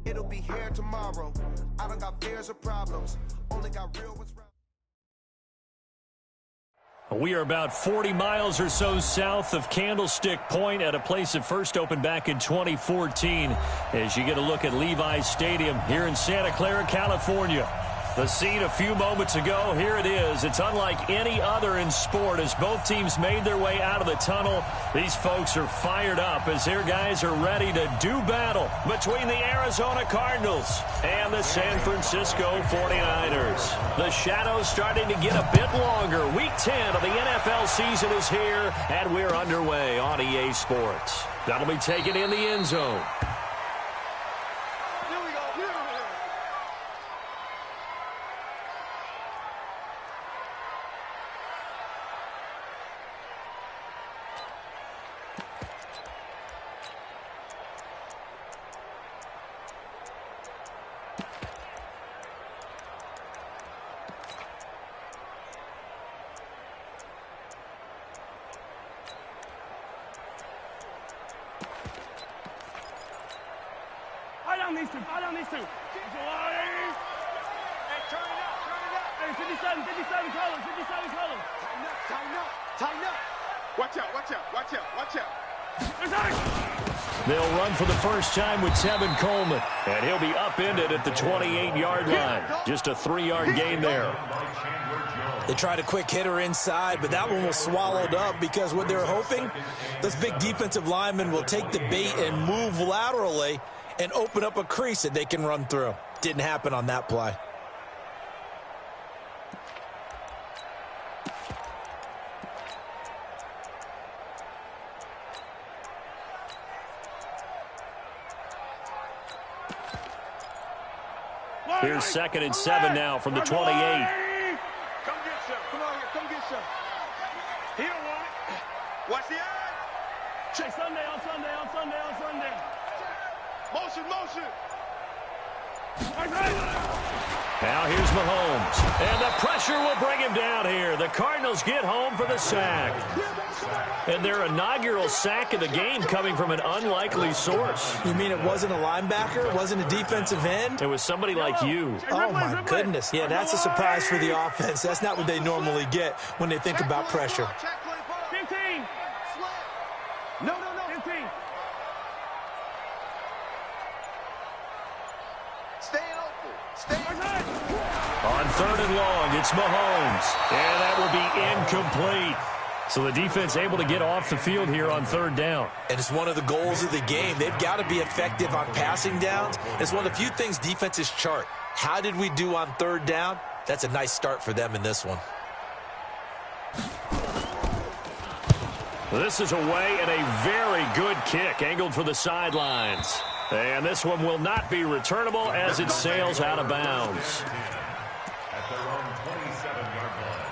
It'll be here tomorrow. I don't got fears or problems. Only got real ones. We are about 40 miles or so south of Candlestick Point at a place that first opened back in 2014 as you get a look at Levi's Stadium here in Santa Clara, California. The scene a few moments ago, here it is. It's unlike any other in sport as both teams made their way out of the tunnel. These folks are fired up as their guys are ready to do battle between the Arizona Cardinals and the San Francisco 49ers. The shadow's starting to get a bit longer. Week 10 of the NFL season is here, and we're underway on EA Sports. That'll be taken in the end zone. These two. Hey, turn it up. Hey, 57 colors. Tighten up. Watch out. They'll run for the first time with Tevin Coleman, and he'll be upended at the 28-yard line. Just a 3-yard gain there. They tried a quick hitter inside, but that one was swallowed up because what they're hoping, this big defensive lineman will take the bait and move laterally and open up a crease that they can run through. Didn't happen on that play. Here's 2nd and 7 now from the 28. Come get some. Come on here. Come get some. He don't want it. Watch the eye. Check Sunday. Motion. Now here's Mahomes. And the pressure will bring him down here. The Cardinals get home for the sack. And their inaugural sack of the game coming from an unlikely source. You mean it wasn't a linebacker? It wasn't a defensive end? It was somebody like you. Oh, my goodness. Yeah, that's a surprise for the offense. That's not what they normally get when they think about pressure. 15. No. 15. Stay open. On 3rd and long, it's Mahomes. And that will be incomplete. So the defense able to get off the field here on 3rd down. And it's one of the goals of the game. They've got to be effective on passing downs. It's one of the few things defenses chart. How did we do on 3rd down? That's a nice start for them in this one. This is away and a very good kick angled for the sidelines. And this one will not be returnable as it sails out of bounds. At their own 27-yard line.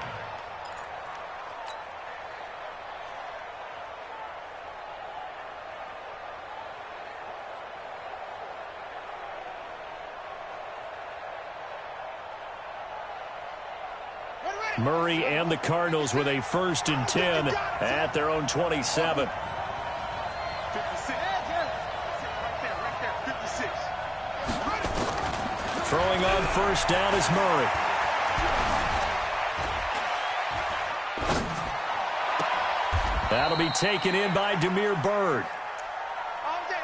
Murray and the Cardinals with a 1st and 10 at their own 27. 56. Right there. 56. Throwing on 1st down is Murray. That'll be taken in by Damiere Byrd.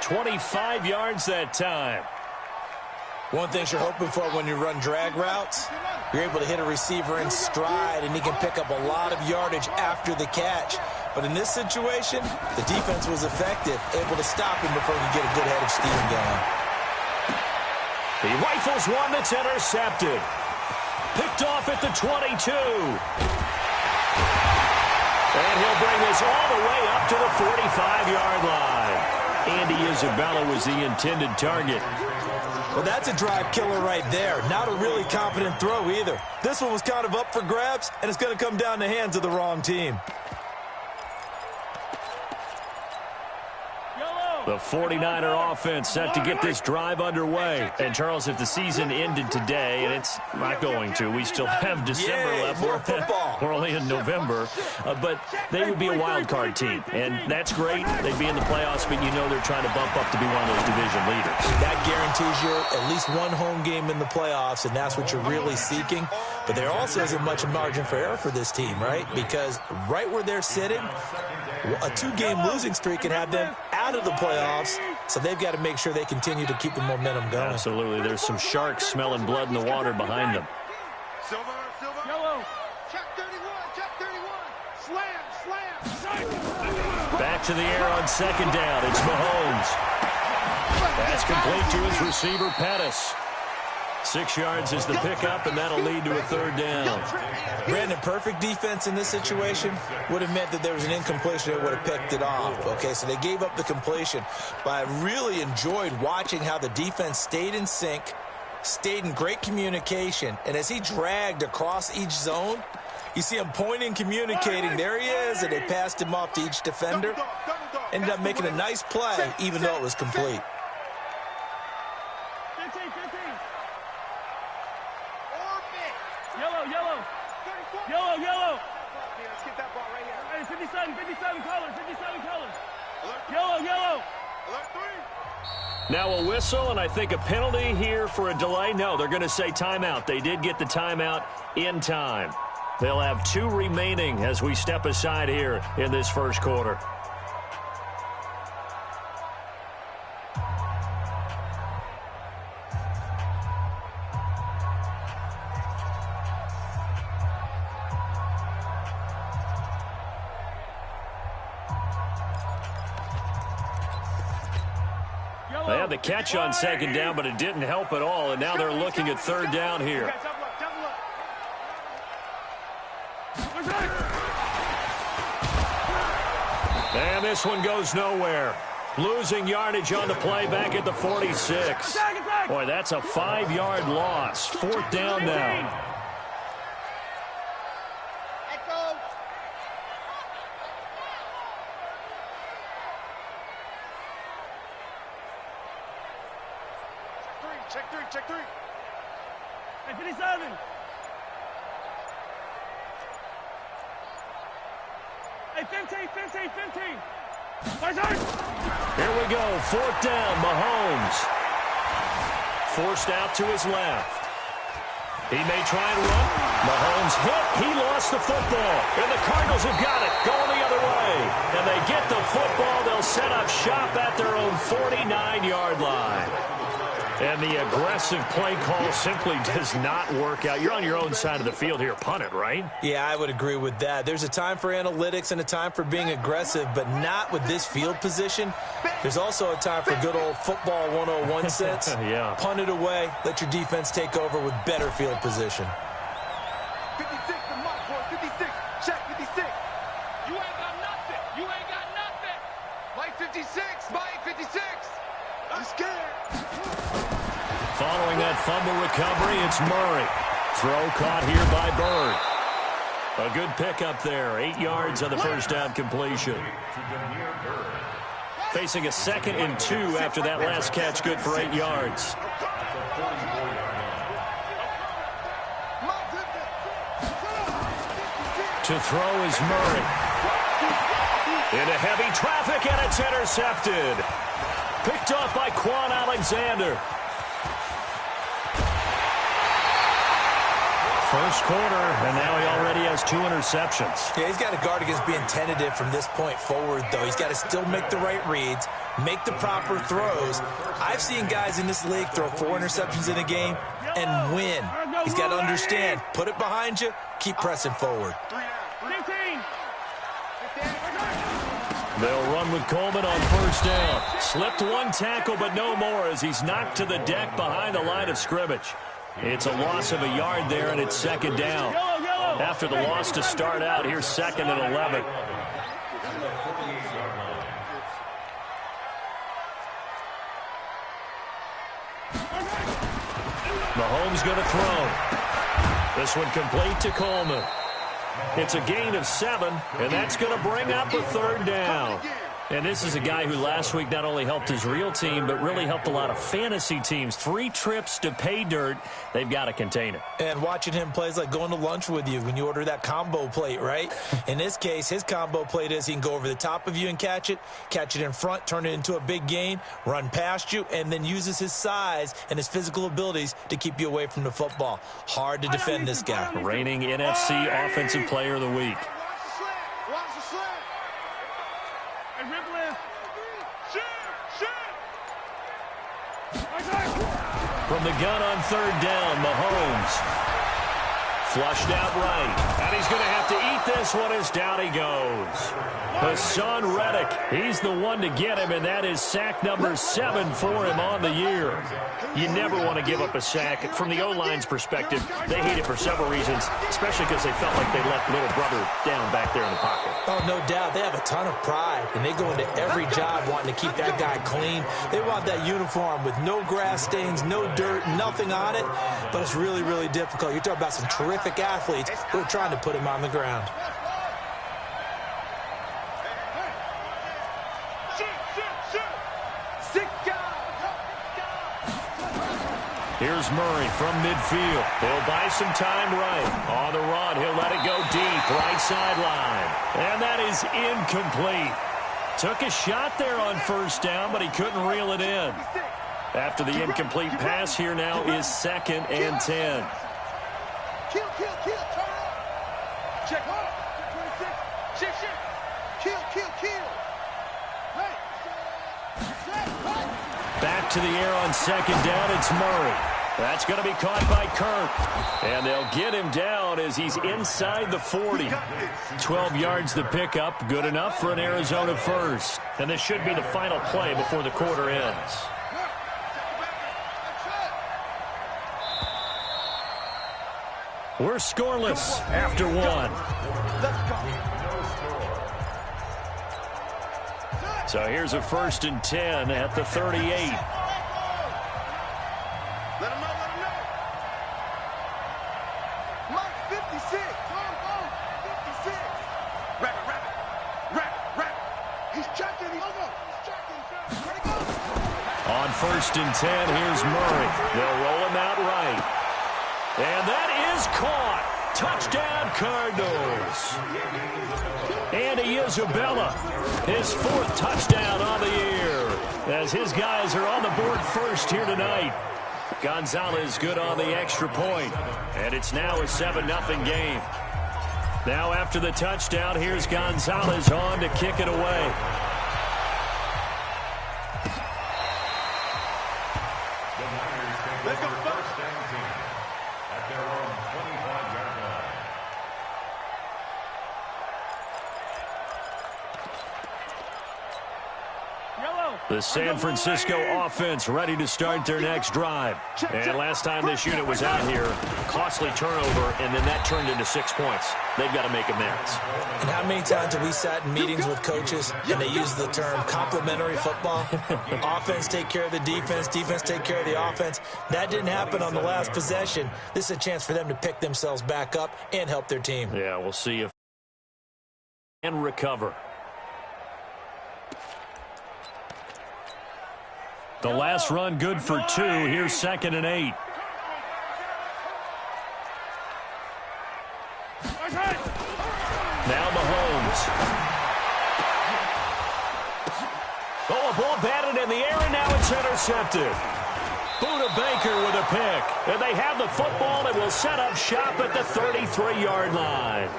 25 yards that time. One thing you're hoping for when you run drag routes, you're able to hit a receiver in stride, and he can pick up a lot of yardage after the catch. But in this situation, the defense was effective, able to stop him before he could get a good head of steam going. He rifles one that's intercepted. Picked off at the 22. And he'll bring this all the way up to the 45-yard line. Andy Isabella was the intended target. Well, that's a drive killer right there. Not a really confident throw either. This one was kind of up for grabs, and it's going to come down the hands of the wrong team. Yellow. The 49er offense set to get this drive underway. And, Charles, if the season ended today, and it's not going to, we still have December left. More football. We're only in November. But they would be a wild card team. And that's great. They'd be in the playoffs, but you know they're trying to bump up to be one of those division leaders. That guarantees you at least one home game in the playoffs, and that's what you're really seeking. But there also isn't much margin for error for this team, right? Because right where they're sitting, a 2-game losing streak can have them out of the playoffs, so they've got to make sure they continue to keep the momentum going. Absolutely. There's some sharks smelling blood in the water behind them. Silver. Yellow. Check 31. Slam. Back to the air on second down. It's Mahomes. That's complete to his receiver, Pettis. 6 yards is the pickup, and that'll lead to a third down. Brandon, perfect defense in this situation would have meant that there was an incompletion that would have picked it off. Okay, so they gave up the completion. But I really enjoyed watching how the defense stayed in sync, stayed in great communication, and as he dragged across each zone, you see him pointing, communicating. There he is, and they passed him off to each defender. Ended up making a nice play, even though it was complete. 15. Yellow. Let's get that ball right here. Hey, 57 colors. Yellow. Alert 3. Now a whistle, and I think a penalty here for a delay. No, they're going to say timeout. They did get the timeout in time. They'll have 2 remaining as we step aside here in this first quarter. They had the catch on second down, but it didn't help at all, and now they're looking at third down here. And this one goes nowhere. Losing yardage on the play back at the 46. Boy, that's a 5-yard loss. 4th down now. Check 3. Hey, 57. Hey, 15. Here we go. 4th down, Mahomes. Forced out to his left. He may try and run. Mahomes hit. He lost the football. And the Cardinals have got it. Going the other way. And they get the football. They'll set up shop at their own 49-yard line. And the aggressive play call simply does not work out. You're on your own side of the field here. Punt it, right? Yeah, I would agree with that. There's a time for analytics and a time for being aggressive, but not with this field position. There's also a time for good old football 101 sense. Yeah. Punt it away. Let your defense take over with better field position. 56, the mark, boy. 56. Check 56. You ain't got nothing. Mike 56. Mike 56. I'm scared. Following that fumble recovery, it's Murray. Throw caught here by Bird. A good pickup there. 8 yards on the first down completion. Facing a 2nd and 2 after that last catch, good for 8 yards. To throw is Murray. Into heavy traffic, and it's intercepted. Picked off by Quan Alexander. First quarter, and now he already has 2 interceptions. Yeah, he's got to guard against being tentative from this point forward, though. He's got to still make the right reads, make the proper throws. I've seen guys in this league throw 4 interceptions in a game and win. He's got to understand, put it behind you, keep pressing forward. 15. They'll run with Coleman on first down. Slipped 1 tackle, but no more as he's knocked to the deck behind the line of scrimmage. It's a loss of a yard there, and it's 2nd down. After the loss to start out, here's 2nd and 11. Mahomes going to throw. This one complete to Coleman. It's a gain of 7, and that's going to bring up a 3rd down. And this is a guy who last week not only helped his real team, but really helped a lot of fantasy teams. 3 trips to pay dirt. They've got to contain it. And watching him play is like going to lunch with you when you order that combo plate, right? In this case, his combo plate is he can go over the top of you and catch it in front, turn it into a big gain, run past you, and then uses his size and his physical abilities to keep you away from the football. Hard to defend this guy. Reigning NFC Offensive Player of the Week. Watch the slant. Hey, rip left. From the gun on 3rd down, Mahomes. Flushed out right. And he's going to have to eat this one as down he goes. Hassan Reddick, he's the one to get him, and that is sack number 7 for him on the year. You never want to give up a sack. From the O-line's perspective, they hate it for several reasons, especially because they felt like they let little brother down back there in the pocket. Oh, no doubt. They have a ton of pride, and they go into every job wanting to keep that guy clean. They want that uniform with no grass stains, no dirt, nothing on it, but it's really, really difficult. You're talking about some terrific athletes who are trying to put him on the ground. Here's Murray from midfield. He'll buy some time right. On the run, he'll let it go deep, right sideline. And that is incomplete. Took a shot there on 1st down, but he couldn't reel it in. After the incomplete pass, here now is 2nd and 10. Kill. Turn up. Check hard. 26. Shit. Kill. Back to the air on 2nd down, it's Murray. That's going to be caught by Kirk. And they'll get him down as he's inside the 40. 12 yards the pickup, good enough for an Arizona first. And this should be the final play before the quarter ends. We're scoreless after 1. So here's a 1st and 10 at the 38. Let him know. Mark 56. 56. Wrap. He's checking. Ready, go. On 1st and 10, here's Murray. They'll roll him out right. And that is caught. Touchdown, Cardinals. Andy Isabella, his 4th touchdown on the year, as his guys are on the board first here tonight. Gonzalez good on the extra point, and it's now a 7-0 game. Now after the touchdown, here's Gonzalez on to kick it away. Let's go first and 10 at their own 25-yard line. The San Francisco offense ready to start their next drive. And last time this unit was out here, costly turnover, and then that turned into 6 points. They've got to make amends. And how many times have we sat in meetings with coaches and they use the term complementary football? Offense take care of the defense, defense take care of the offense. That didn't happen on the last possession. This is a chance for them to pick themselves back up and help their team. Yeah, we'll see if they can recover. The last run good for 2. Here's 2nd and 8. Now Mahomes. Oh, a ball batted in the air, and now it's intercepted. Buda Baker with a pick. And they have the football and will set up shop at the 33-yard line.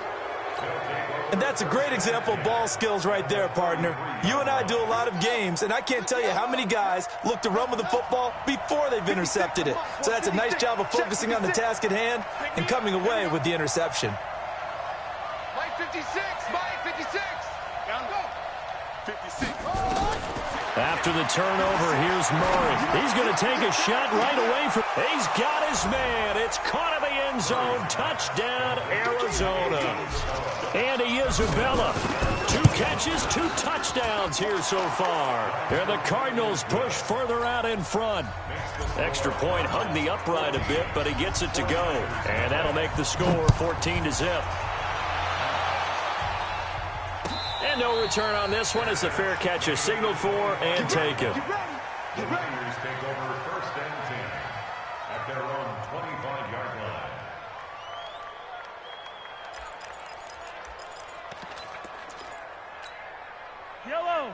And that's a great example of ball skills right there, partner. You and I do a lot of games, and I can't tell you how many guys look to run with the football before they've intercepted it. So that's a nice job of focusing on the task at hand and coming away with the interception. Mike 56. Mike 56. Down go. 56. After the turnover, here's Murray. He's going to take a shot right away from. He's got his man. It's caught in the end zone. Touchdown, Arizona. Andy Isabella. 2 catches, 2 touchdowns here so far. And the Cardinals push further out in front. Extra point hugged the upright a bit, but he gets it to go. And that'll make the score 14-0. And no return on this one as the fair catch is signaled for and taken. The Niners take over 1st and 10 at their own 25-yard line.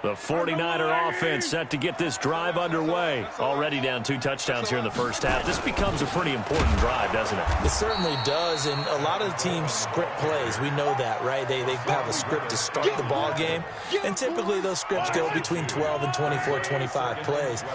The 49er offense set to get this drive underway. Already down 2 touchdowns here in the first half. This becomes a pretty important drive, doesn't it? It certainly does, and a lot of the teams script plays. We know that, right? They have a script to start the ball game, and typically those scripts go between 12 and 24, 25 plays.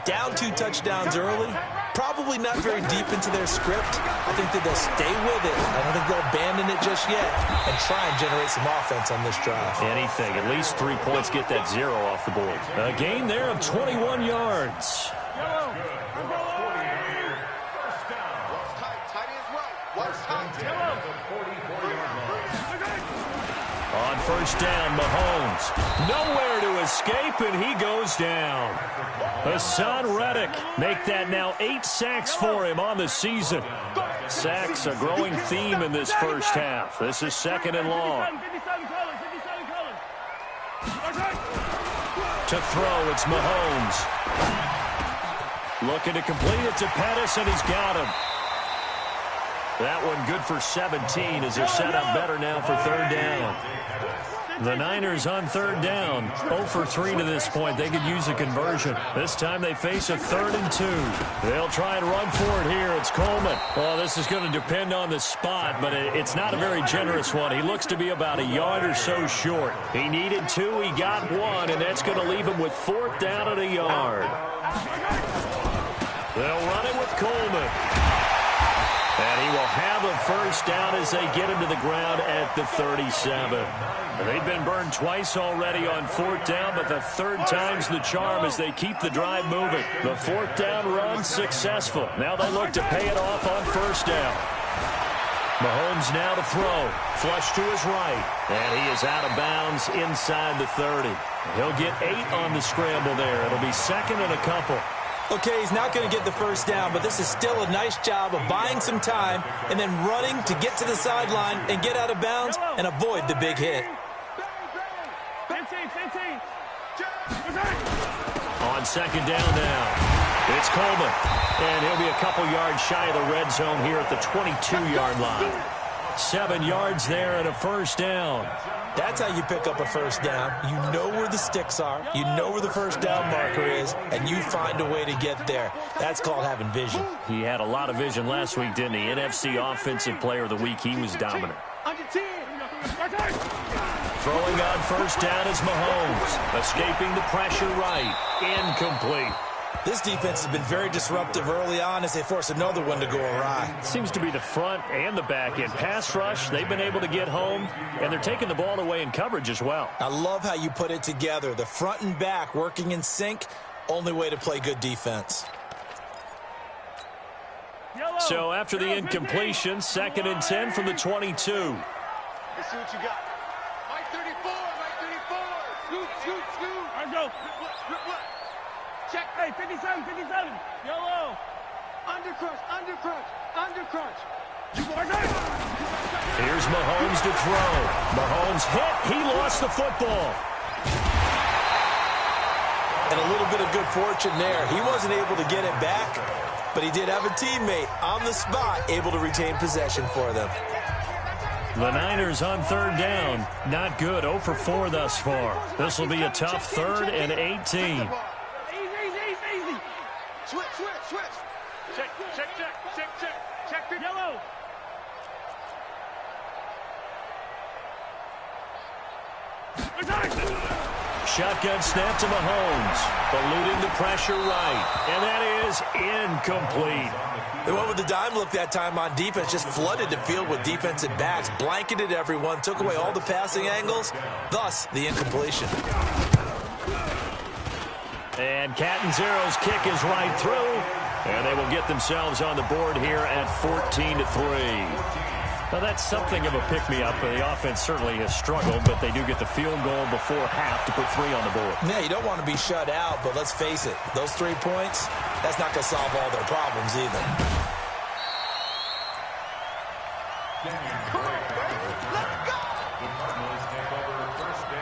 Down 2 touchdowns early, probably not very deep into their script. I think that they'll stay with it. I don't think they'll abandon it just yet and try and generate some offense on this drive. Anything. At least 3 points, get that 0 off the board. A gain there of 21 yards. On first down, Mahomes. Nowhere to escape, and he goes down. Hassan Reddick make that now 8 sacks for him on the season. Sacks a growing theme in this first half. This is 2nd and long. To throw, it's Mahomes. Looking to complete it to Pettis, and he's got him. That one good for 17 as they're set up better now for 3rd down. The Niners on 3rd down. 0 for 3 to this point. They could use a conversion. This time they face a 3rd and 2. They'll try and run for it here. It's Coleman. Well, this is going to depend on the spot, but it's not a very generous one. He looks to be about a yard or so short. He needed 2. He got 1, and that's going to leave him with 4th down and a yard. They'll run it with Coleman. And he will have a first down as they get him to the ground at the 37. They've been burned twice already on 4th down, but the 3rd time's the charm as they keep the drive moving. The 4th down run successful. Now they look to pay it off on 1st down. Mahomes now to throw. Flush to his right. And he is out of bounds inside the 30. He'll get 8 on the scramble there. It'll be 2nd and a couple. Okay, he's not going to get the first down, but this is still a nice job of buying some time and then running to get to the sideline and get out of bounds and avoid the big hit. 15. On 2nd down now, it's Coleman. And he'll be a couple yards shy of the red zone here at the 22-yard line. 7 yards there and a first down. That's how you pick up a first down. You know where the sticks are. You know where the first down marker is, and you find a way to get there. That's called having vision. He had a lot of vision last week, didn't he? NFC Offensive Player of the Week. He was dominant. Throwing on first down is Mahomes. Escaping the pressure right. Incomplete. This defense has been very disruptive early on as they force another one to go awry. Seems to be the front and the back end. Pass rush, they've been able to get home, and they're taking the ball away in coverage as well. I love how you put it together. The front and back working in sync, only way to play good defense. So after the incompletion, 2nd and 10 from the 22. Let's see what you got. Mike 34, Mike 34. Scoot. Let's go. What? Check. Hey, 57. Yellow. Under crunch. Here's Mahomes to throw. Mahomes hit. He lost the football. And a little bit of good fortune there. He wasn't able to get it back, but he did have a teammate on the spot able to retain possession for them. The Niners on 3rd down. Not good. 0 for 4 thus far. This will be a tough 3rd and 18. Easy. Switch. Check. Yellow. Shotgun snap to Mahomes. Eluding the pressure right. And that is incomplete. They went with the dime look that time on defense, just flooded the field with defensive backs, blanketed everyone, took away all the passing angles, thus the incompletion. And Catanzaro's kick is right through. And they will get themselves on the board here at 14-3. Now, that's something of a pick-me-up. The offense certainly has struggled, but they do get the field goal before half to put 3 on the board. Yeah, you don't want to be shut out, but let's face it, those 3 points, that's not going to solve all their problems either. Come on, baby. Let's go. The Cardinals take over 1st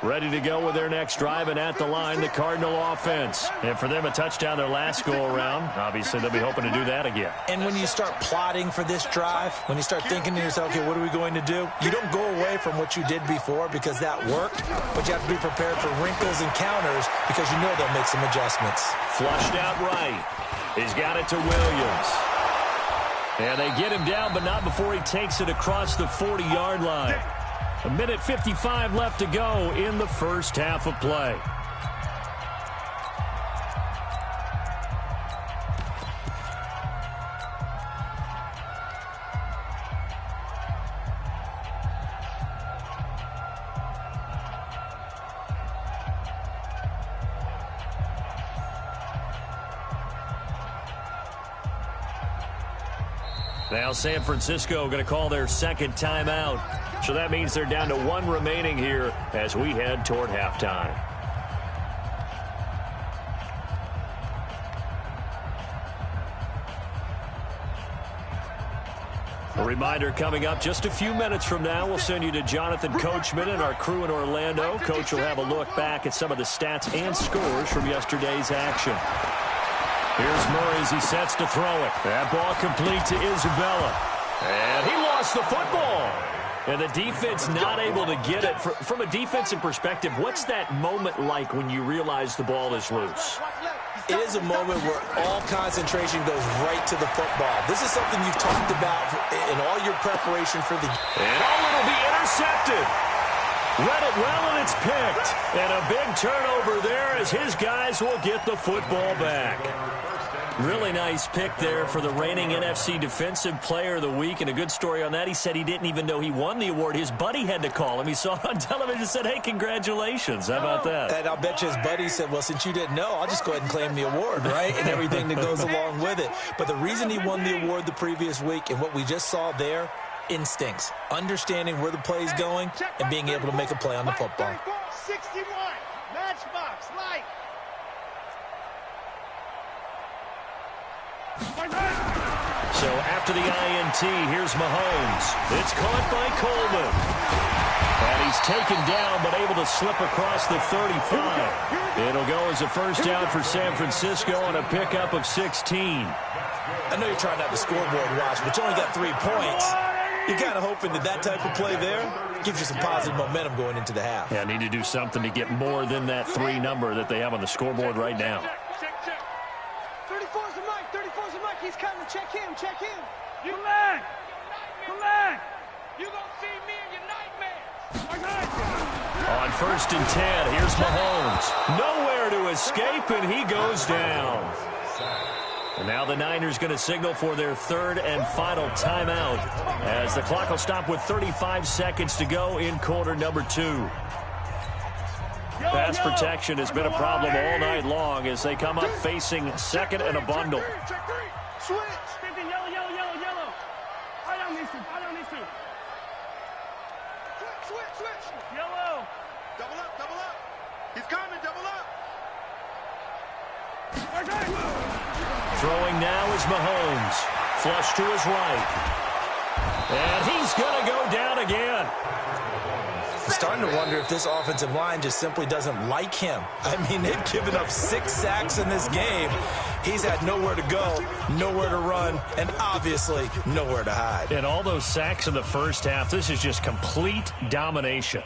Ready to go with their next drive, and at the line, the Cardinal offense. And for them, a touchdown their last go-around. Obviously, they'll be hoping to do that again. And when you start plotting for this drive, when you start thinking to yourself, okay, what are we going to do? You don't go away from what you did before because that worked, but you have to be prepared for wrinkles and counters because you know they'll make some adjustments. Flushed out right. He's got it to Williams. And they get him down, but not before he takes it across the 40-yard line. 1:55 left to go in the first half of play. Now San Francisco going to call their second timeout. So that means they're down to one remaining here as we head toward halftime. A reminder coming up just a few minutes from now, we'll send you to Jonathan Coachman and our crew in Orlando. Coach will have a look back at some of the stats and scores from yesterday's action. Here's Murray as he sets to throw it. That ball complete to Isabella. And he lost the football. And the defense not able to get it. From a defensive perspective, what's that moment like when you realize the ball is loose? It is a moment where all concentration goes right to the football. This is something you've talked about in all your preparation for the game. And it'll be intercepted. Read it well, and it's picked. And a big turnover there as his guys will get the football back. Really nice pick there for the reigning NFC Defensive Player of the Week. And a good story on that. He said he didn't even know he won the award. His buddy had to call him. He saw it on television and said, hey, congratulations. How about that? And I'll bet you his buddy said, well, since you didn't know, I'll just go ahead and claim the award, right? And everything that goes along with it. But the reason he won the award the previous week and what we just saw there, instincts, understanding where the play is going, and being able to make a play on the football. 61, matchbox, light. So after the INT, here's Mahomes. It's caught by Coleman. And he's taken down, but able to slip across the 35. It'll go as a first down for San Francisco on a pickup of 16. I know you're trying out the scoreboard watch, but you only got 3 points. You're kind of hoping that type of play there gives you some positive momentum going into the half. Yeah, need to do something to get more than that 3 number that they have on the scoreboard right now. Check. 34's the mic. 34's the mic. He's coming. Check him. Come back. You gonna see me in your nightmares. On 1st and 10, here's Mahomes. Nowhere to escape, and he goes down. And now the Niners going to signal for their third and final timeout as the clock will stop with 35 seconds to go in quarter number 2. Pass protection has been a problem all night long as they come up facing second and a bundle. Switch. Yellow. I don't need to. Switch. Yellow. Double up. He's coming, double up. Throwing now is Mahomes. Flush to his right. And he's going to go down again. I'm starting to wonder if this offensive line just simply doesn't like him. I mean, they've given up 6 sacks in this game. He's had nowhere to go, nowhere to run, and obviously nowhere to hide. And all those sacks in the first half, this is just complete domination.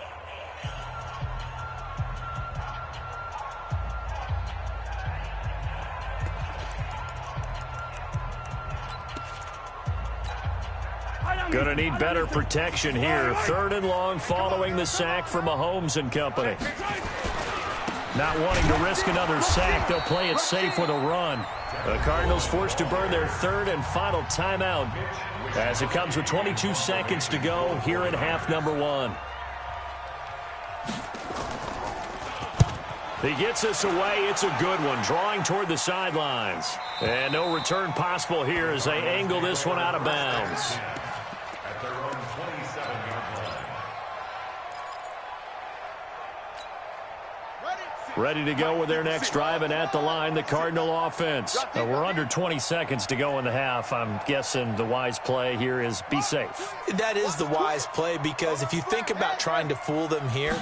Going to need better protection here. 3rd and long following the sack for Mahomes and company. Not wanting to risk another sack, they'll play it safe with a run. The Cardinals forced to burn their 3rd and final timeout as it comes with 22 seconds to go here in half number 1. He gets us away. It's a good one, drawing toward the sidelines. And no return possible here as they angle this one out of bounds. Ready to go with their next drive, and at the line, the Cardinal offense. We're under 20 seconds to go in the half. I'm guessing the wise play here is be safe. That is the wise play, because if you think about trying to fool them here,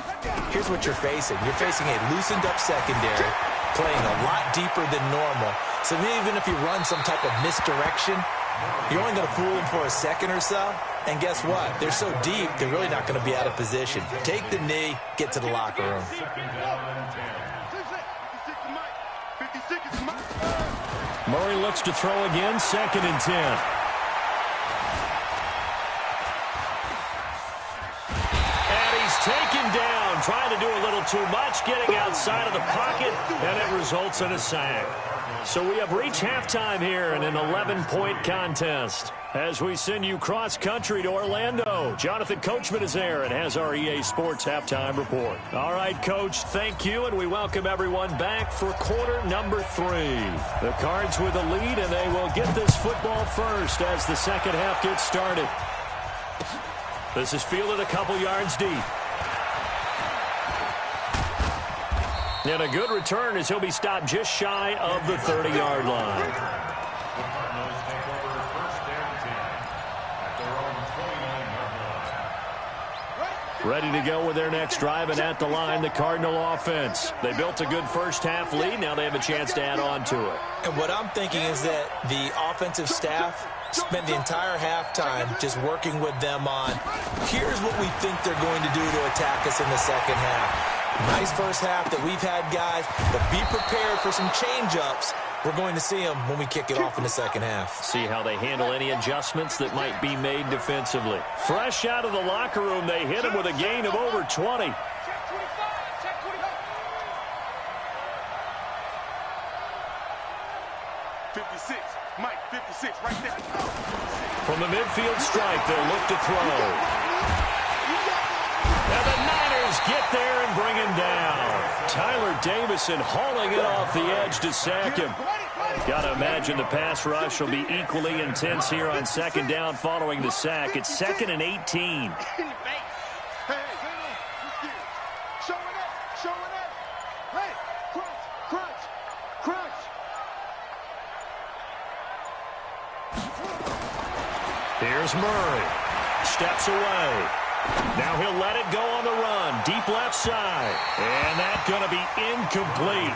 here's what you're facing. You're facing a loosened up secondary, playing a lot deeper than normal. So even if you run some type of misdirection, you're only going to fool them for a second or so. And guess what? They're so deep, they're really not going to be out of position. Take the knee, get to the locker room. Murray looks to throw again, 2nd and 10. And he's taken down, trying to do a little too much, getting outside of the pocket, and it results in a sack. So we have reached halftime here in an 11-point contest. As we send you cross-country to Orlando, Jonathan Coachman is there and has our EA Sports Halftime Report. All right, Coach, thank you, and we welcome everyone back for quarter number 3. The Cards with a lead, and they will get this football first as the second half gets started. This is fielded a couple yards deep. And a good return as he'll be stopped just shy of the 30-yard line. Ready to go with their next drive, and at the line, the Cardinal offense. They built a good first half lead. Now they have a chance to add on to it. And what I'm thinking is that the offensive staff spent the entire halftime just working with them on, here's what we think they're going to do to attack us in the second half. Nice first half that we've had, guys, but be prepared for some change-ups. We're going to see them when we kick it off in the second half. See how they handle any adjustments that might be made defensively. Fresh out of the locker room, they hit him with a gain of over 20. Mike, 56, right there. From the midfield strike, they'll look to throw. And the Niners get there and bring him down. Tyler Davison hauling it off the edge to sack him. Got to imagine the pass rush will be equally intense here on second down following the sack. It's 2nd and 18. Here's Murray. Steps away. Now he'll let it go on the run. Deep left side. And that's going to be incomplete.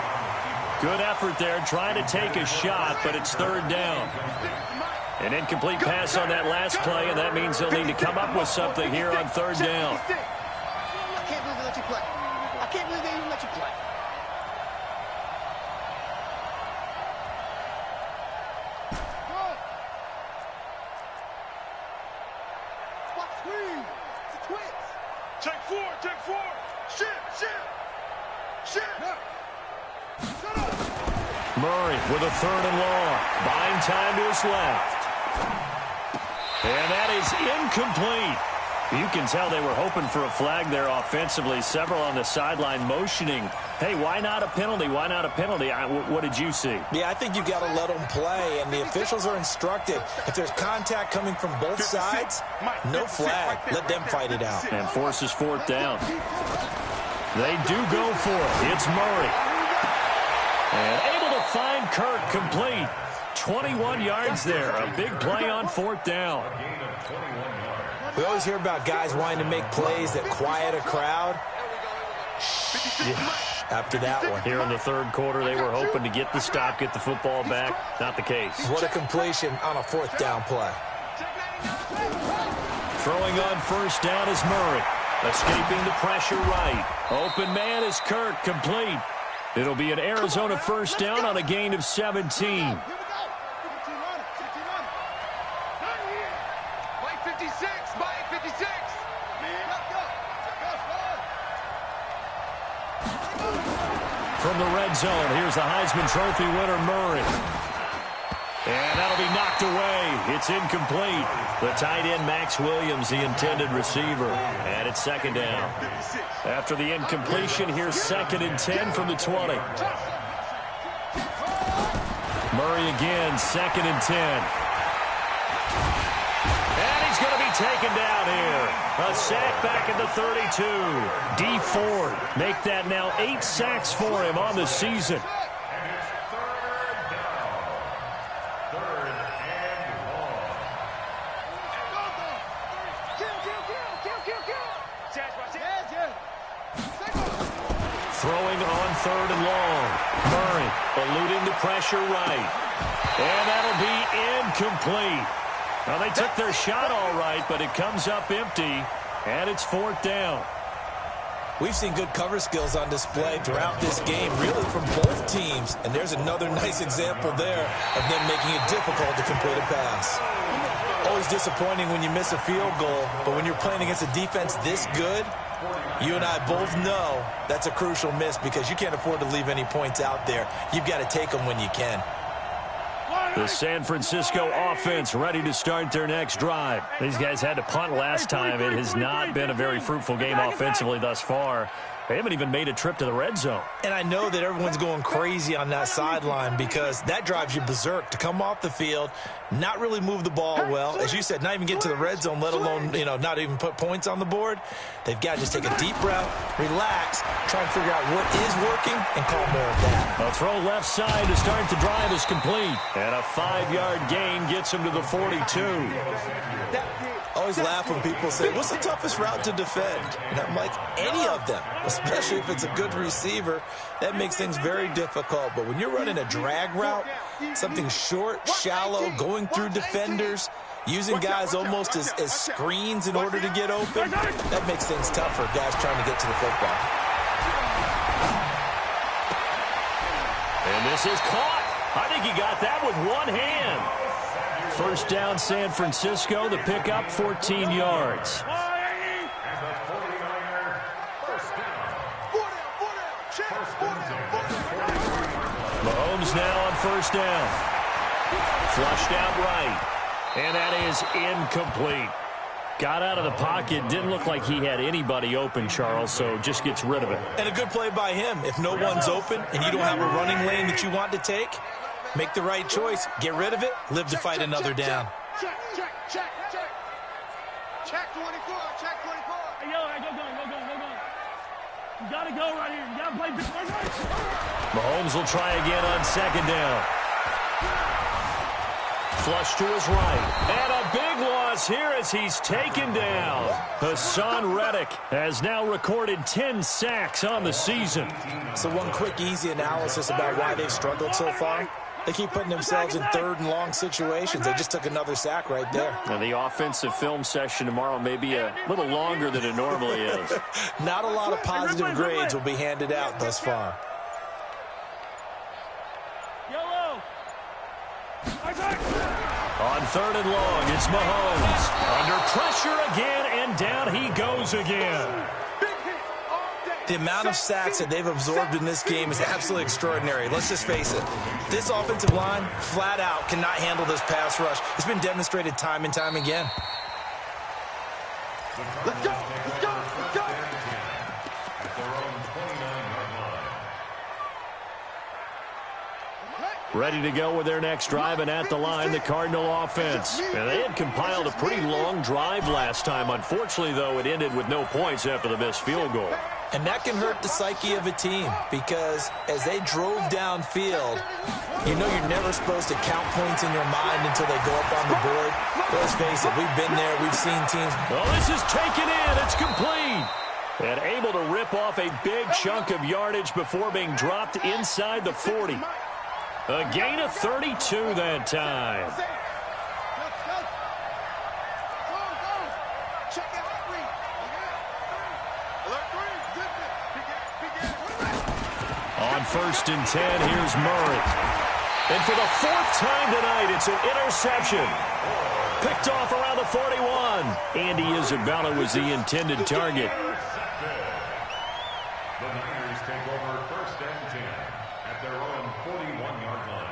Good effort there trying to take a shot, but it's 3rd down. An incomplete pass on that last play, and that means they'll need to come up with something here on 3rd down. I can't believe they let you play. I can't believe they even let you play. Take four. Shit. Murray with a 3rd and long. Buying time to his left. And that is incomplete. You can tell they were hoping for a flag there offensively. Several on the sideline motioning. Hey, why not a penalty? Why not a penalty? What did you see? Yeah, I think you've got to let them play, and the officials are instructed. If there's contact coming from both sides, no flag. Let them fight it out. And forces 4th down. They do go for it. It's Murray. And able to find Kirk complete. 21 yards there. A big play on 4th down. We always hear about guys wanting to make plays that quiet a crowd. Yeah, after that one. Here in the 3rd quarter, they were hoping to get the stop, get the football back. Not the case. What a completion on a 4th down play. Throwing on 1st down is Murray. Escaping the pressure right. Open man is Kirk, complete. It'll be an Arizona 1st down on a gain of 17. From the red zone, here's the Heisman Trophy winner, Murray. And that'll be knocked away. It's incomplete. The tight end, Max Williams, the intended receiver. And it's 2nd down. After the incompletion, here's 2nd and 10 from the 20. Murray again, 2nd and 10. And he he's going to be taken down here. A sack back at the 32. Dee Ford make that now 8 sacks for him on the season. Throwing on 3rd and long. Murray eluding the pressure right. And that'll be incomplete. Well, they took their shot all right, but it comes up empty, and it's 4th down. We've seen good cover skills on display throughout this game, really from both teams. And there's another nice example there of them making it difficult to complete a pass. Always disappointing when you miss a field goal, but when you're playing against a defense this good, you and I both know that's a crucial miss because you can't afford to leave any points out there. You've got to take them when you can. The San Francisco offense ready to start their next drive. These guys had to punt last time. It has not been a very fruitful game offensively thus far. They haven't even made a trip to the red zone. And I know that everyone's going crazy on that sideline because that drives you berserk to come off the field, not really move the ball well. As you said, not even get to the red zone, let alone, not even put points on the board. They've got to just take a deep breath, relax, try and figure out what is working, and call more of that. A throw left side to start the drive is complete. And a 5-yard gain gets him to the 42. I always laugh when people say, what's the toughest route to defend? And I'm like, any of them, especially if it's a good receiver. That makes things very difficult. But when you're running a drag route, something short, shallow, going through defenders, using guys almost as screens in order to get open, that makes things tough for guys trying to get to the football. And this is caught. I think he got that with one hand. First down, San Francisco. The pickup, 14 yards. Mahomes now on first down. Flushed out right. And that is incomplete. Got out of the pocket. Didn't look like he had anybody open, Charles, so just gets rid of it. And a good play by him. If no one's open and you don't have a running lane that you want to take, make the right choice. Get rid of it. Live to fight another down. Check 24. Check 24. Hey, yo, go. You got to go right here. You got to play this right. Mahomes will try again on second down. Flush to his right. And a big loss here as he's taken down. Hassan Reddick has now recorded 10 sacks on the season. So one quick, easy analysis about why they've struggled so far. They keep putting themselves in 3rd and long situations. They just took another sack right there. Now the offensive film session tomorrow may be a little longer than it normally is. Not a lot of positive grades will be handed out thus far. On 3rd and long, it's Mahomes. Under pressure again, and down he goes again. The amount of sacks that they've absorbed in this game is absolutely extraordinary. Let's just face it. This offensive line, flat out, cannot handle this pass rush. It's been demonstrated time and time again. Let's go. Ready to go with their next drive, and at the line, the Cardinal offense. And they had compiled a pretty long drive last time. Unfortunately, though, it ended with no points after the missed field goal. And that can hurt the psyche of a team because as they drove downfield, you know you're never supposed to count points in your mind until they go up on the board. But let's face it, we've been there. We've seen teams. Well, this is taken in. It's complete. And able to rip off a big chunk of yardage before being dropped inside the 40. A gain of 32 that time. On 1st and 10, here's Murray. And for the 4th time tonight, it's an interception. Picked off around the 41. Andy Isabella was the intended target. The Niners take over 1st and 10 at their own 41-yard line.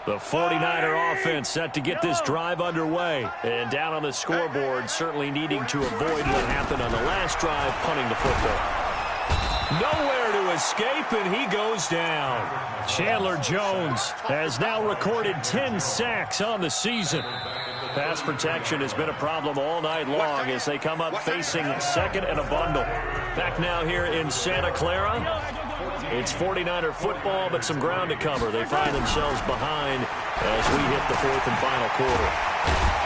The 49er offense set to get this drive underway. And down on the scoreboard, certainly needing to avoid what happened on the last drive, punting the football. Nowhere to escape, and he goes down. Chandler Jones has now recorded 10 sacks on the season. Pass protection has been a problem all night long as they come up facing second and a bundle. Back now here in Santa Clara. It's 49er football, but some ground to cover. They find themselves behind as we hit the fourth and final quarter.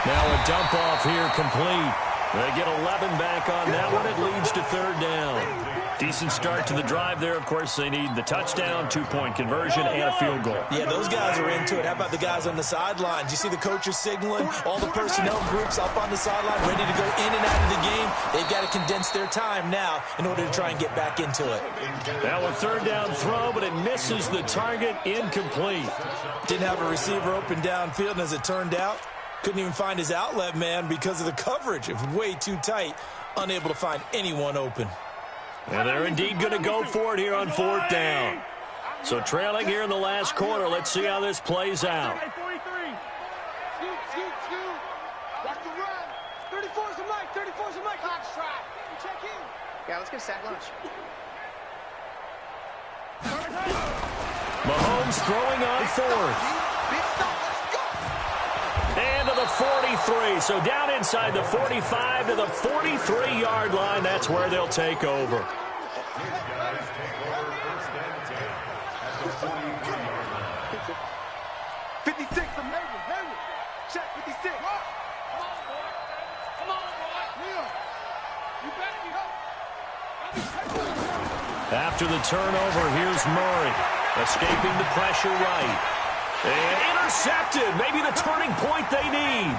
Now a dump off here complete. They get 11 back on that one. It leads to third down. Decent start to the drive there. Of course, they need the touchdown, 2-point conversion, and a field goal. Yeah, those guys are into it. How about the guys on the sidelines? You see the coaches signaling, all the personnel groups up on the sideline ready to go in and out of the game. They've got to condense their time now in order to try and get back into it. Now a third down throw, but it misses the target, incomplete. Didn't have a receiver open downfield, and as it turned out, couldn't even find his outlet man because of the coverage. It was way too tight, unable to find anyone open. And they're indeed going to go for it here on fourth down. So trailing here in the last quarter. Let's see how this plays out. Yeah, let's get sack lunch. Mahomes throwing on fourth. And to the 43. So down inside the 45 to the 43-yard line. That's where they'll take over. After the turnover, here's Murray. Escaping the pressure right. And intercepted. Maybe the turning point they need.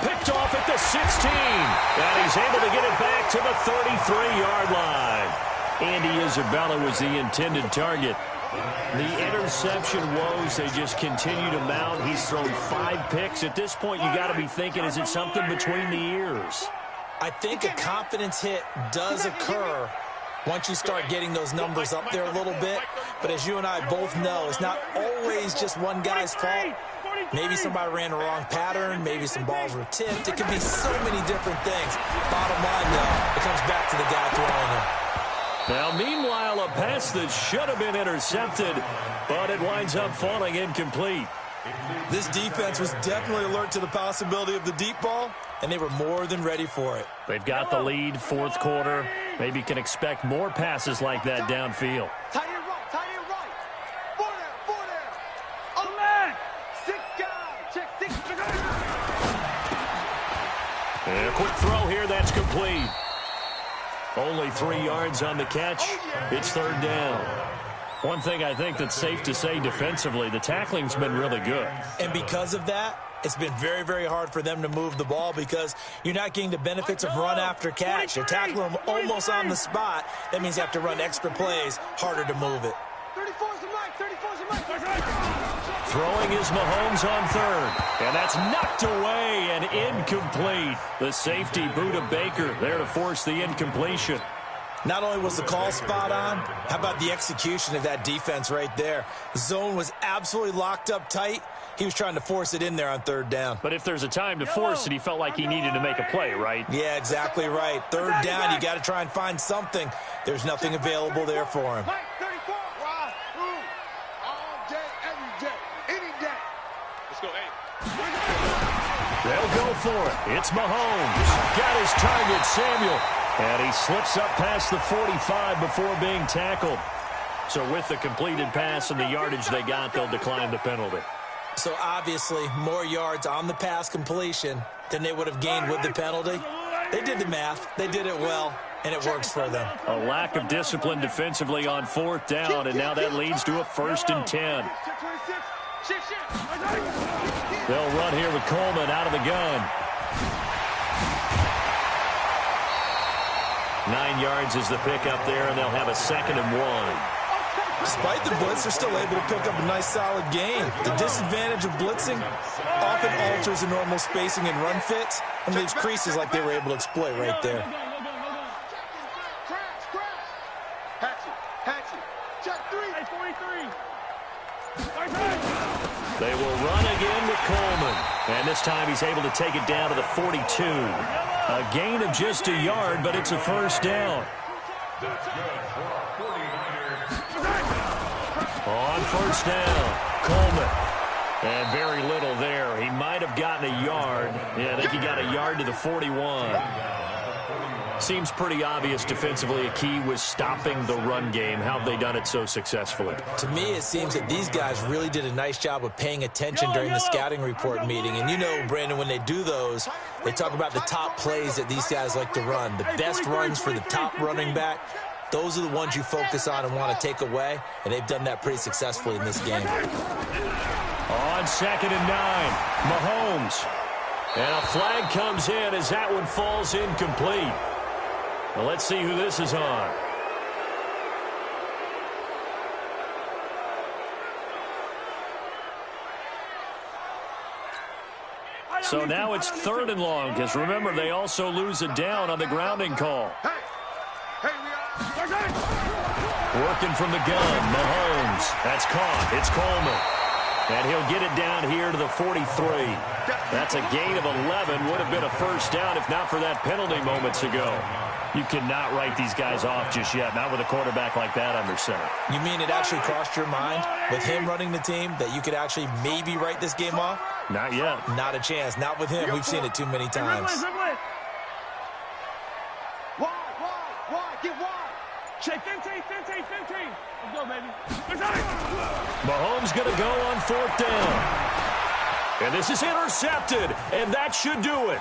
Picked off at the 16. And he's able to get it back to the 33-yard line. Andy Isabella was the intended target. The interception woes, they just continue to mount. He's thrown 5 picks. At this point, you got to be thinking, is it something between the ears? I think a confidence hit does occur once you start getting those numbers up there a little bit. But as you and I both know, it's not always just one guy's fault. Maybe somebody ran the wrong pattern. Maybe some balls were tipped. It could be so many different things. Bottom line, though, it comes back to the guy throwing them. Now, meanwhile, a pass that should have been intercepted, but it winds up falling incomplete. This defense was definitely alert to the possibility of the deep ball, and they were more than ready for it. They've got the lead, fourth quarter. Maybe can expect more passes like that downfield. Tight end right, tight end right. 4 there. Oh, man. 6 guys. Check 6. And a quick throw here, that's complete. Only 3 yards on the catch. It's third down. One thing I think that's safe to say defensively, the tackling's been really good. And because of that, it's been very, very hard for them to move the ball because you're not getting the benefits of run after catch. You're tackling them almost on the spot. That means you have to run extra plays, harder to move it. 34's the mic, 34's the mic. Throwing is Mahomes on third. And that's knocked away and incomplete. The safety, Buda Baker, there to force the incompletion. Not only was the call spot on, how about the execution of that defense right there? The zone was absolutely locked up tight. He was trying to force it in there on third down. But if there's a time to force it, he felt like he needed to make a play, right? Yeah, exactly right. Third down, you got to try and find something. There's nothing available there for him. Mike, 34. Wow. All day, every day, any day. Let's go, 8. They'll go for it. It's Mahomes. Got his target, Samuel. And he slips up past the 45 before being tackled. So with the completed pass and the yardage they got, they'll decline the penalty. So obviously, more yards on the pass completion than they would have gained with the penalty. They did the math. They did it well, and it works for them. A lack of discipline defensively on fourth down, and now that leads to a 1st and 10. They'll run here with Coleman out of the gun. 9 yards is the pickup there, and they'll have a 2nd and 1. Despite the blitz, they're still able to pick up a nice, solid gain. The disadvantage of blitzing often alters the normal spacing and run fits and leaves creases like they were able to exploit right there. They will run again with Coleman. And this time he's able to take it down to the 42. A gain of just a yard, but it's a 1st down. That's good for a 49er. On first down, Coleman. And very little there. He might have gotten a yard. Yeah, I think he got a yard to the 41. Seems pretty obvious defensively. A key was stopping the run game. How have they done it so successfully? To me, it seems that these guys really did a nice job of paying attention during the scouting report meeting. And you know, Brandon, when they do those, they talk about the top plays that these guys like to run. The best runs for the top running back. Those are the ones you focus on and want to take away. And they've done that pretty successfully in this game. On 2nd and 9, Mahomes. And a flag comes in as that one falls incomplete. Well, let's see who this is on. So now it's 3rd and long, because remember, they also lose a down on the grounding call. Working from the gun, Mahomes. That's caught. It's Coleman. And he'll get it down here to the 43. That's a gain of 11. Would have been a first down if not for that penalty moments ago. You cannot write these guys off just yet, not with a quarterback like that under center. You mean it actually crossed your mind with him running the team that you could actually maybe write this game off? Not yet. Not a chance. Not with him. We've seen it too many times. Wide, get wide. Check 15. Let's go, baby. Mahomes going to go on 4th down. And this is intercepted, and that should do it.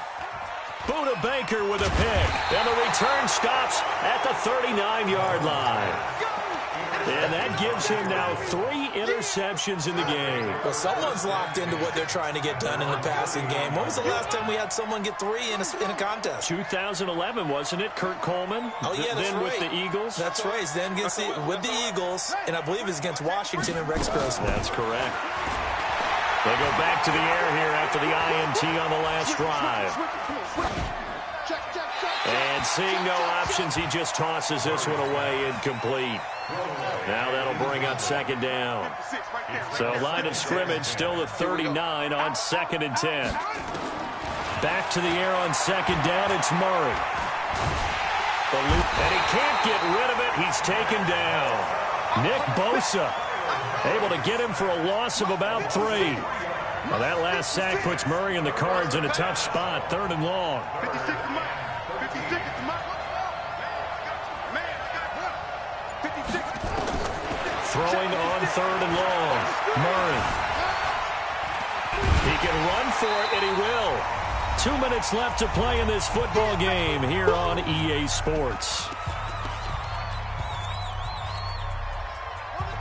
Buda Baker with a pick, and the return stops at the 39-yard line. And that gives him now 3 interceptions in the game. Well, someone's locked into what they're trying to get done in the passing game. When was the last time we had someone get 3 in a contest? 2011, wasn't it, Kurt Coleman? Oh, yeah, that's then right. with the Eagles? That's right. Then with the Eagles, and I believe it's against Washington and Rex Grossman. That's correct. They go back to the air here after the INT on the last drive. And seeing no options, he just tosses this one away incomplete. Now that'll bring up 2nd down. So line of scrimmage still the 39 on 2nd and 10. Back to the air on 2nd down, it's Murray. And he can't get rid of it. He's taken down. Nick Bosa able to get him for a loss of about 3. Well, that last sack puts Murray and the Cards in a tough spot, 3rd and long. 56 to Mike. 56 to Mike. Man, 56. Throwing on 3rd and long. Murray. He can run for it, and he will. 2 minutes left to play in this football game here on EA Sports.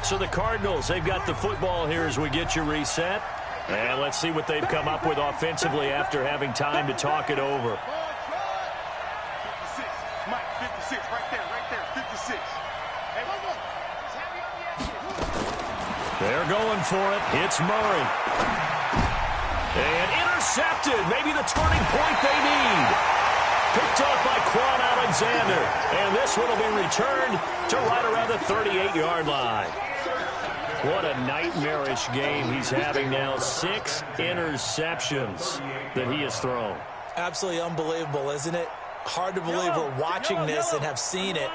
So the Cardinals, they've got the football here as we get you reset. And let's see what they've come up with offensively after having time to talk it over. 56. Mike, 56. Right there. 56. Hey, They're going for it. It's Murray. And intercepted. Maybe the turning point they need. Picked up by Quan Alexander. And this one will be returned to right around the 38-yard line. What a nightmarish game he's having now. 6 interceptions that he has thrown. Absolutely unbelievable, isn't it? Hard to believe we're watching this and have seen it,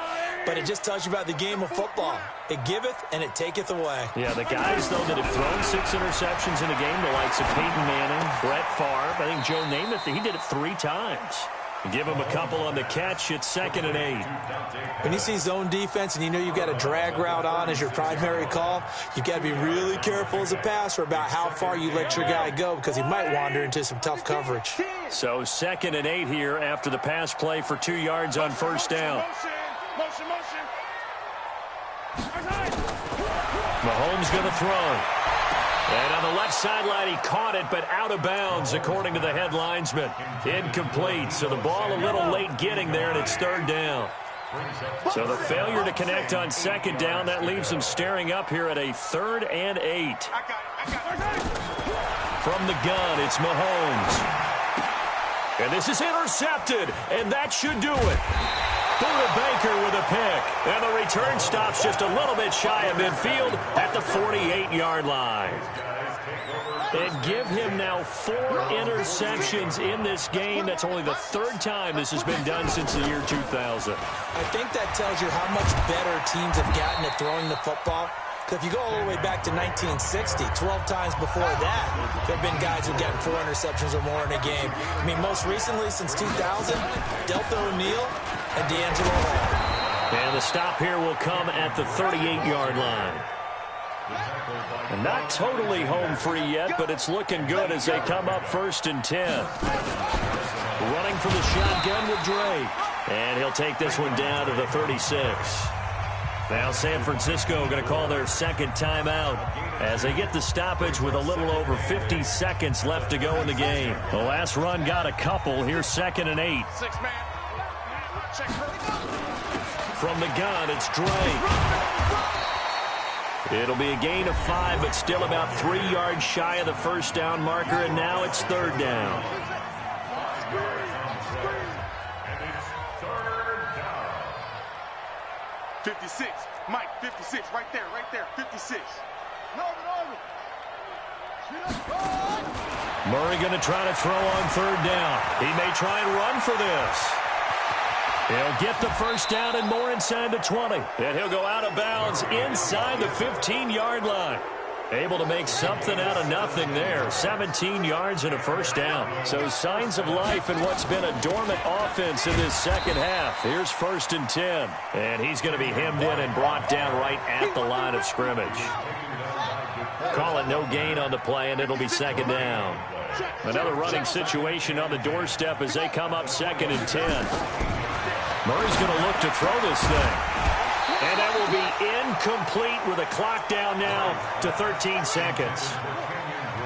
but it just tells you about the game of football. It giveth and it taketh away. Yeah, the guys, though, that have thrown 6 interceptions in a game, the likes of Peyton Manning, Brett Favre, I think Joe Namath, he did it 3 times. Give him a couple on the catch. It's 2nd and 8. When you see zone defense and you know you've got a drag route on as your primary call, you've got to be really careful as a passer about how far you let your guy go because he might wander into some tough coverage. So 2nd and 8 here after the pass play for 2 yards on first down. Motion. Mahomes going to throw. And on the left sideline, he caught it, but out of bounds, according to the head linesman. Incomplete, so the ball a little late getting there, and it's 3rd down. So the failure to connect on 2nd down, that leaves them staring up here at a 3rd and 8. From the gun, it's Mahomes. And this is intercepted, and that should do it. Buda Baker with a pick. And the return stops just a little bit shy of midfield at the 48-yard line. And give him now 4 interceptions in this game. That's only the 3rd time this has been done since the year 2000. I think that tells you how much better teams have gotten at throwing the football. If you go all the way back to 1960, 12 times before that, there have been guys who've gotten 4 interceptions or more in a game. I mean, most recently, since 2000, Deltha O'Neal and D'Angelo Hall. And the stop here will come at the 38-yard line. And not totally home free yet, but it's looking good as they come up 1st and 10. Running for the shotgun with Drake. And he'll take this one down to the 36. Now San Francisco going to call their 2nd timeout as they get the stoppage with a little over 50 seconds left to go in the game. The last run got a couple. Here's 2nd and 8. From the gun, it's Drake. It'll be a gain of 5, but still about 3 yards shy of the 1st down marker, and now it's 3rd down. And it's 3rd down. 56. Mike, 56. Right there, 56. Murray going to try to throw on 3rd down. He may try and run for this. He'll get the 1st down and more inside the 20. And he'll go out of bounds inside the 15-yard line. Able to make something out of nothing there. 17 yards and a 1st down. So signs of life in what's been a dormant offense in this 2nd half. Here's 1st and 10. And he's going to be hemmed in and brought down right at the line of scrimmage. Call it no gain on the play, and it'll be 2nd down. Another running situation on the doorstep as they come up 2nd and 10. Murray's going to look to throw this thing. And that will be incomplete with a clock down now to 13 seconds.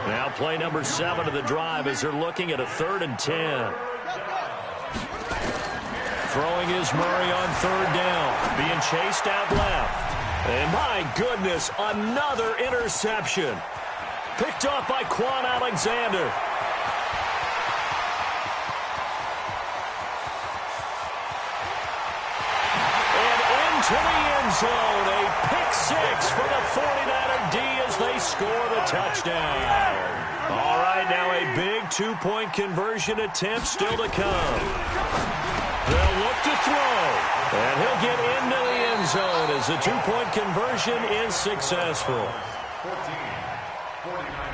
Now play number 7 of the drive as they're looking at a 3rd and 10. Throwing is Murray on 3rd down. Being chased out left. And my goodness, another interception. Picked off by Quan Alexander. To the end zone, a pick 6 for the 49er D as they score the touchdown. All right, now a big 2-point conversion attempt still to come. They'll look to throw, and he'll get into the end zone as the 2-point conversion is successful. 14, 49.